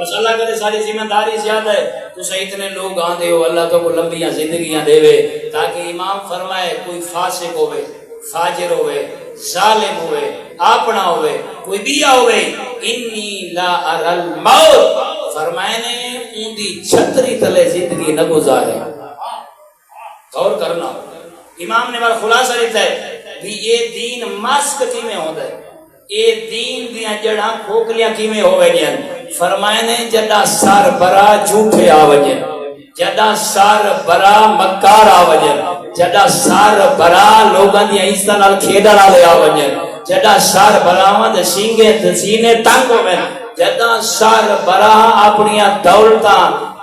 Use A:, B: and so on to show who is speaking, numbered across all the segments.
A: بس اللہ کرے ساری ذمہ داری زیادہ ہے تو اتنے لوگ آندے ہو اللہ تو کو لمبیاں زندگیاں دے وے تاکہ امام فرمائے کوئی فاسق ہوئے فاجر ہوئے ظالم ہوئے اپنا ہوئے کوئی بیا ہوئے انی لا ارل موت فرمائے نے ان دی چھتری تلے زندگی نہ گزارے. غور کرنا امام نے بار خلاصہ لیتا ہے بھی یہ دین ماسک کی میں ہوتا ہے یہ دین دیاں جڑاں کھوکلیاں کی میں ہوئے جن فرمائے نے جڑا سار برا جھوٹے آوجن جڑا سار برا مکار آوجن جڑا سار برا لوگاں دی عزت نال کھیڈن والے آوجن جڑا سار براواں دے سینے تنگ ہوئے جڑا سار برا اپنیاں دولتاں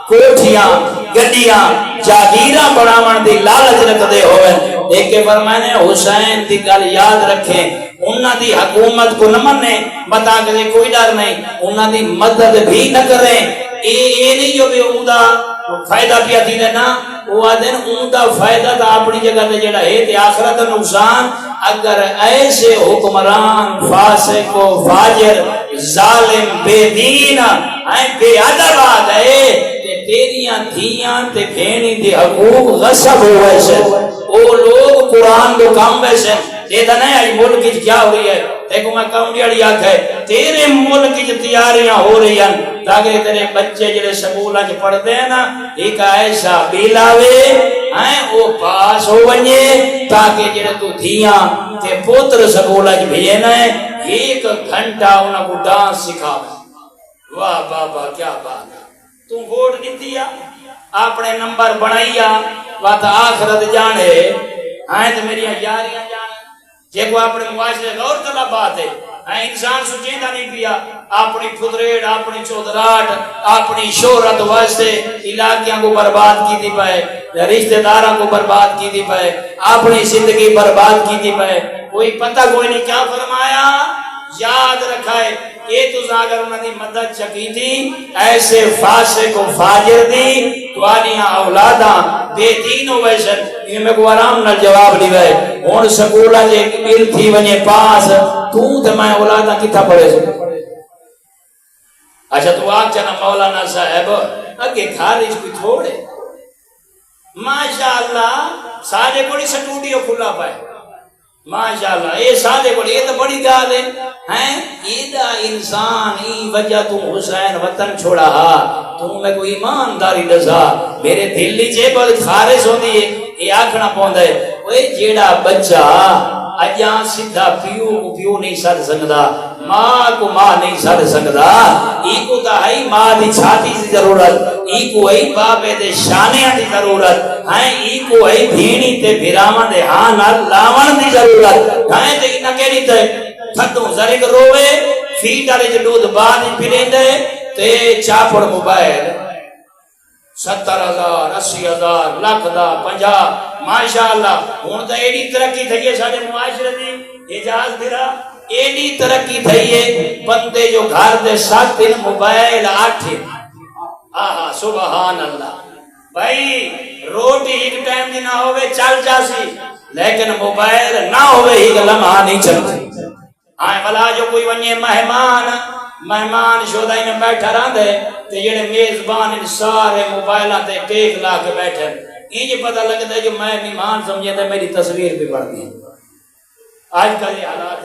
A: کوٹھیاں گڈیاں جاگیراں بناون دی لالچ رکھدے ہوئے دیکھ فرمائے نے حسین دی گل یاد رکھیں انہاں دی حکومت کو نہ منے بتا کہ کوئی ڈر نہیں انہاں دی مدد بھی نہ کریں اے نہیں جو بھی اوندا فائدہ پیا تھی نا وہ آدھن اوندا فائدہ تا اپنی جگہ تے جڑا ہے تے آخرت نقصان اگر ایسے حکمران فاسق و فاجر ظالم بے دین بے ادب آ گئے تیریاں دھیاں تے بھینی دے حقوق غصب ہوئے سے وہ لوگ قرآن کو کام ویسے دیتا نہیں آئی ملک کی کیا ہو رہی ہے دیکھو میں کاؤنڈی اڑی آکھ ہے تیرے ملک کی تیاریاں ہو رہی ہیں تاکہ تیرے بچے جلے سکولہ جو پڑھتے ہیں نا ایک ایسا بیلاوے وہ پاس ہو بنیے تاکہ جلے تو دھیاں تے پوتر سکولہ جو بھیجنا ہے ایک گھنٹہ انہوں کو ڈانس سکھا واہ بابا کیا بات ہے تم ووٹ دیتیا اپنے نمبر بنائیا وات آخرت جانے آئیں تو میری یاریاں جانے جے کو اپنے معاشرے غور طلب بات ہے انسان سچیندہ نہیں پیا اپنی خدریڑ اپنی چودراٹ اپنی شہرت واسطے علاقیاں کو برباد کی دی پائے رشتہ داراں کو برباد کی دی پائے اپنی زندگی برباد کی دی پائے کوئی پتہ کوئی نہیں کیا فرمایا یاد رکھا ہے یہ تو اگر انہوں نے مدد چکی تھی ایسے فاسق و فاجر دی تواریاں اولاداں بے دین و ویسن یہ میں کو آرام نہ جواب دی گئے ہون سکولہ جے مل تھی ونجے پاس تو میں اولاداں کتھا پڑھے سو اچھا تو آگ چنا مولانا صاحب اگے خارج کوئی تھوڑے ماشاءاللہ سارے کوئی سٹوڈیو کھلا پائے ماشاءاللہ اے سادے کو یہ تو بڑی گال ہے ایدہ انسان ای وجہ تو حسین وطن چھوڑا تو میں کوئی ایمانداری دسا میرے دل لی جے بہت خارج ہوتی ہے یہ آکھنا پوندا ہے وہ جیڑا بچہ اجاں سدھا پیو نہیں سر سکدا ماں کو ماں نہیں سر سکدا ای کو تا ہے ماں دی چھاتی دی ضرورت ای کو ہے بابے دے شانیاں دی ضرورت ہے ای کو ہے بھینی تے بھراواں دے ہاں نال لاون دی ضرورت ہے تے نہ کہنی تے تھدوں زرگ روے فیٹ والے جو دودھ بعد پھریندے تے چاپڑ موبائل 70,000 80,000 لاکھ دا 50 ماشاءاللہ ہن تے ایڈی ترقی تھئی ہے سارے معاشرے دی اجاز میرا ایڈی ترقی تھئی ہے بندے جو گھر دے 7 دن موبائل 8 آہا سبحان اللہ بھائی روٹی ایک ٹائم دی نہ ہوئے چل جاسی لیکن موبائل نہ ہوئے ہی لمحہ نہیں چلتی آئے بلا جو کوئی ونجے مہمان شودائی میں بیٹھا رہا دے تے جڑے میزبان ان سارے موبائلہ تے ٹیک لا کے بیٹھے یہ پتہ لگتا ہے جو میں مہمان سمجھے تھے میری تصویر بھی پڑھتی ہے آج کل یہ حالات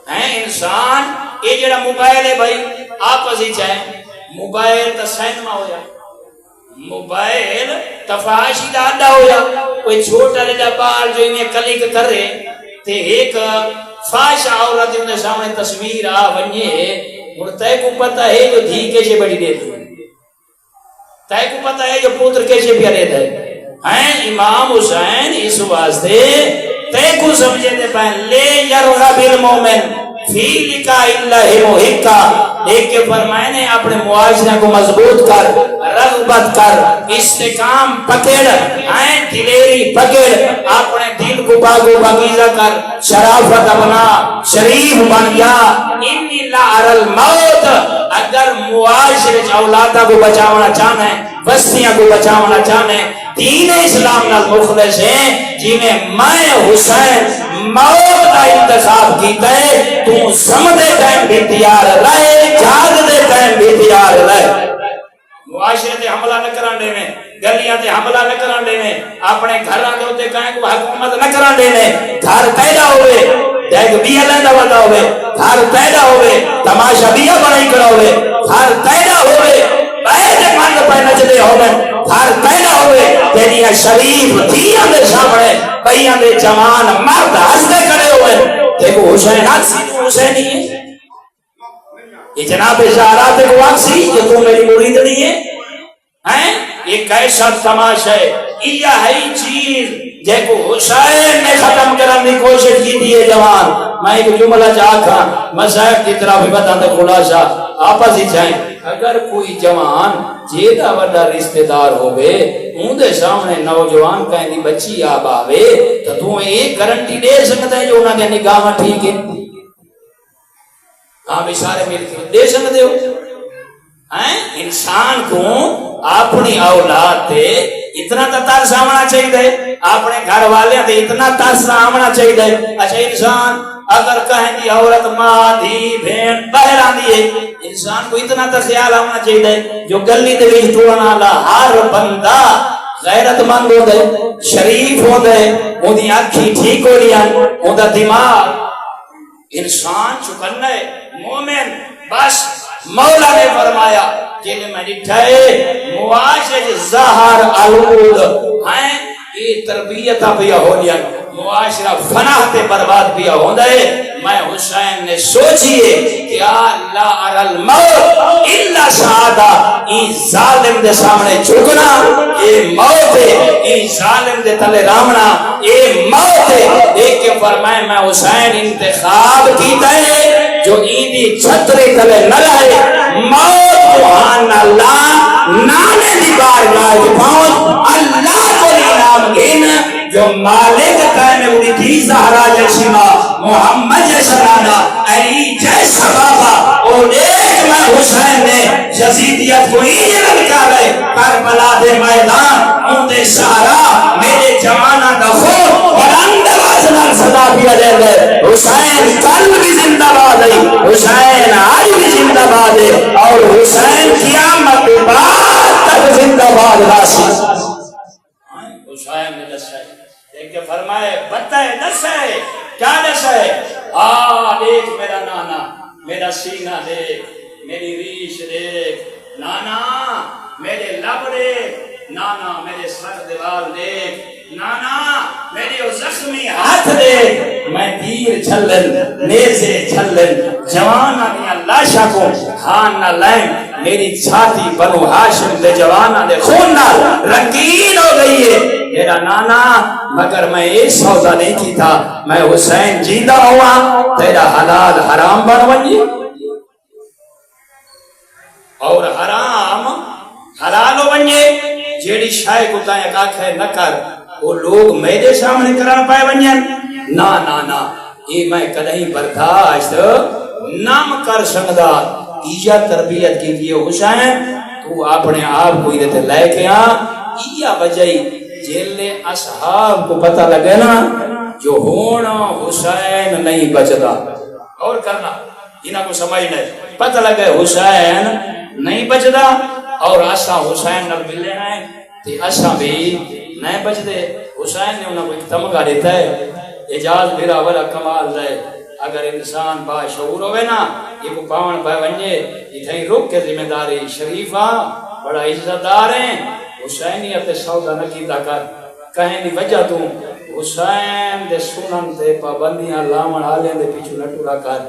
A: ہیں انسان یہ جڑا موبائل ہے بھائی آپس ہی چاہیں موبائل تا سینما ہو جائے موبائل تفاشی دا اڈا ہو جائے کوئی چھوٹا لے بال جو انہیں کلک کر رہے تے ایک فاش عورت انہیں سامنے تصویر آ ونجے اور تے کو پتہ ہے جو دھی کیسے بڑی دیتی ہے تے کو پتہ ہے جو پوتر کیسے پیارے دے ہیں امام حسین اس واسطے تے کو سمجھے دے پہن لے یرغب المومن فی لکا اللہ محکا دیکھ کے فرمائے نے اپنے معاشرہ کو مضبوط کر رغبت کر استقام پکڑ دلیری پکڑ اپنے دل کو باغو باغیزہ کر شرافت اپنا شریف بن جا انی لا ارل موت اگر معاشرے اولادہ کو بچاونا چاہنا ہے بستیاں کو بچاونا چاہنا ہے دین اسلام نال مخلص ہیں جنہیں میں حسین موت کا انتخاب کیتا ہے تو سمجھے ٹائم بھی تیار رہے جاگ دے ٹائم بھی تیار رہے معاشرے تے حملہ نہ کران دے میں، گلیاں تے حملہ نہ کران دے میں، اپنے گھراں دے اوتے کہیں کو حکومت نہ کران دے میں، گھر پیدا ہوئے دیکھ بیا لیندہ ودا ہوئے، گھر پیدا ہوئے تماشا بیا بنائی کرا ہوئے، گھر پیدا ہوئے بیٹھ مند پہ نچدے ہوئے، گھر پیدا ہوئے تیریاں شریف دھیاں دے سامنے بیاں دے جوان مرد ہستے کھڑے ہوئے، دیکھو حسین آکسی تو حسینی ہے، یہ جناب زہرا تے کو آکسی یہ تو میری مرید نہیں ہے، یہ کیسا تماشا ہے، یہ ہے چیز جیکو حسین نے ختم کرنے کی کوشش کی دیئے جوان۔ میں ایک جملہ چاہتا مذہب کی طرح بھی بتا دے خلاصہ آپس ہی چاہیں، اگر کوئی جوان جیدہ وڈا رشتہ دار ہوئے ان دے سامنے نوجوان کہیں دی بچی آب آوے تو تو ایک گارنٹی دے سکتا ہے جو انہاں کے نگاہ میں ٹھیک ہے؟ آپ اشارے مل کے دے سکتے ہو؟ انسان کو اپنی اولاد تے اتنا ترس آمنا چاہیے، اپنے گھر والے تے اتنا ترس آمنا چاہیے۔ اچھا انسان اگر کہیں دی عورت ماں دھی بہن باہر آندی ہے، انسان کو اتنا تا خیال آمنا چاہیے جو گلی دے وچ ٹرن والا ہر بندہ غیرت مند ہو دے، شریف ہو دے، ان دی آنکھیں ٹھیک ہو لیاں، ان دا دماغ انسان چکن ہے مومن۔ بس مولا نے فرمایا جنہیں میں ڈٹھائے معاشرے ظاہر علود ہیں یہ تربیتہ پیا ہو لیا، معاشرہ فناہ تے برباد پیا ہو دے۔ میں حسین نے سوچئے کہ اللہ ارى الموت الا شہادہ، این ظالم دے سامنے جھکنا اے موت ہے، این ظالم دے تلے رامنا اے موت ہے۔ ایک کے فرمائے میں حسین انتخاب کیتا ہے جو ایدی چھتری تلے نہ لائے، موت سبحان اللہ نانے دی بارگاہ پہنچ اللہ کو نام گھن جو مالک کہنے اڑی تھی زہرا جیسی ماں محمد جیسا علی جیسا بابا، اور ایک میں حسین نے یزیدیت کو ایجن نکالے کربلا دے میدان ان دے سہارا میرے جوانہ دا خون بلند آواز صدا پیا دے دے حسین کل بھی زندہ باد ہے، حسین آج بھی زندہ باد ہے، اور حسین قیامت بعد تک زندہ باد راسی۔ حسین نے دس ہے ایک کہ فرمائے بتائے دس ہے کیا دس ہے؟ دیکھ میرا نانا، میرا سینہ دیکھ، میری ریش دیکھ، نانا میرے لب دیکھ، نانا میرے سر دیوال دیکھ، نانا میری زخمی ہاتھ دیکھ، میں تیر چھلن نیزے چھلن جوانہ دیا لاشا کو ہاں نہ لائن، میری چھاتی بنو ہاشم دے جوانہ دے خون نہ رنگین ہو گئی ہے میرا نانا، مگر میں ایک سودا نہیں کی تھا، میں حسین جیدہ ہوا تیرا حلال حرام بن ونجی اور حرام حلال ہو ونجے، جیڑی شائع کو تائیں کاکھے نہ کر وہ لوگ میرے سامنے کران پائے ونجن، نا نا نا یہ میں کدہیں برداشت نام کر سکدا۔ ایجا تربیت کی دیئے حسین تو اپنے آپ کو ادھے لے کے ایجا وجہی جیلے اصحاب کو پتہ لگے نا جو ہونا حسین نہیں بچدا، اور کرنا انہاں کو سمجھ نہیں پتہ لگے حسین نہیں بچدا اور اسا حسین نہ ملے ہیں تے اسا بھی نہیں بچدے۔ حسین نے انہاں کو ایک تمغہ دیتا ہے، اعجاز میرا والا کمال ہے، اگر انسان باشعور ہوئے نا یہ کو پاون پہ ونجے اتھائی رک کے ذمہ داری شریفہ بڑا عزت دار ہیں۔ حسینیت سودا نکیتا کر کہیں دی وجہ تو حسین دے سنن تے پابندیاں لامن آلیں دے پیچھو نٹورا کر،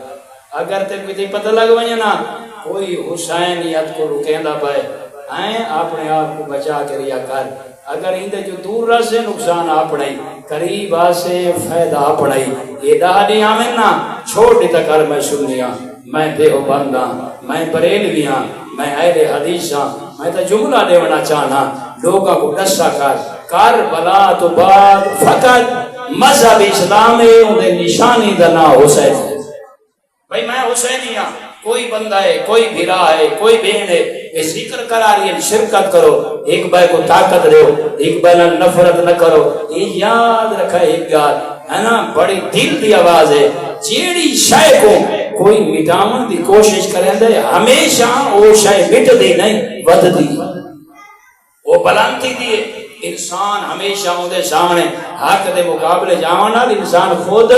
A: اگر تے کوئی پتہ لگ ونجے نا کوئی حسینیت کو رکیندہ پائے اپنے آپ کو بچا کے ریا کر، اگر اندے جو دور رہ سے نقصان آپڑائی قریب آسے فائدہ آپڑائی، یہ دہانی آمین نا چھوڑ دیتا کر میں سنیاں، میں دیو بندہ، میں بریلویاں، میں اہل حدیثاں، میں تا جملہ دیونا چاہنا لوگاں کو ڈسا کر کربلا تو بعد فقط مذہب اسلامی اندے نشانی دنا حسین ہے۔ بھئی میں حسینیاں، کوئی بندہ ہے، کوئی بھیرا ہے، کوئی بہن ہے، یہ ذکر کرا رہی ہے، شرکت کرو، ایک بھائی کو طاقت دو، ایک بھائی نفرت نہ کرو، یہ یاد رکھا ایک گال ہے نا، بڑی دل دی آواز ہے، جیڑی شے کو کوئی مٹامن دی کوشش کریں دے ہمیشہ وہ شے مٹ دی نہیں ود دی۔ وہ بلند تھی دیئے انسان ہمیشہ اندے سامنے حق دے مقابلے جاؤنا انسان خود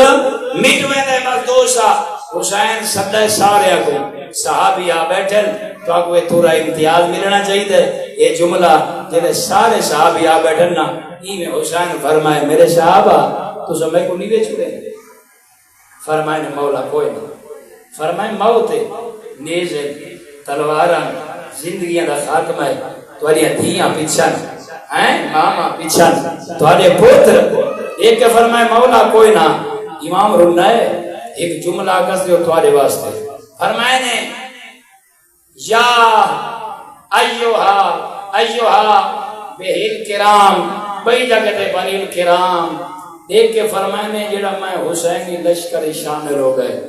A: مٹوے دے مزدوسا حسین صدہ سارے کو صحابی آ بیٹھن تو آگوے تھوڑا امتیاز ملنا چاہیے یہ جملہ جنہیں سارے صحابی آ بیٹھن نا میں حسین فرمائے میرے صحابہ تو سمیں کو نہیں دے چھوڑے فرمائے نے مولا کوئی نہیں فرمائے موت نیز تلواران زندگیاں دا خاتمہ ہے تواریاں دھیاں پیچھن ماما پیچھن توارے پوتر ایک کے فرمائے مولا کوئی نہ امام رنہ ہے ایک جملہ کس دیو توارے واسطے فرمائے نے یا ایوہا بہل کرام بئی جگہ بنی الکرام دیکھ کے فرمائے نے جڑا میں حسینی لشکر شامل ہو گئے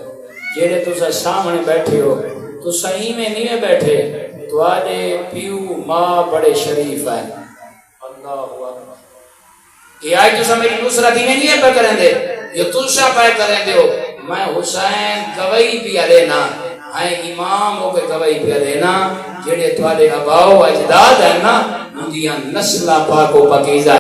A: جڑے تو سامنے بیٹھے ہو تو صحیح میں نہیں بیٹھے تو آجے پیو ماں بڑے شریف ہیں اللہ اکبر یہ آج تو میری نصرت ہی نہیں ہے پہ کریں دے یہ تلشا پہ کریں دے ہو میں حسین گواہی بھی لینا ہے امام ہو کے گواہی بھی لینا جڑے توالے اباؤ اجداد ہیں نا اندیاں نسلہ پاکو پاکیزہ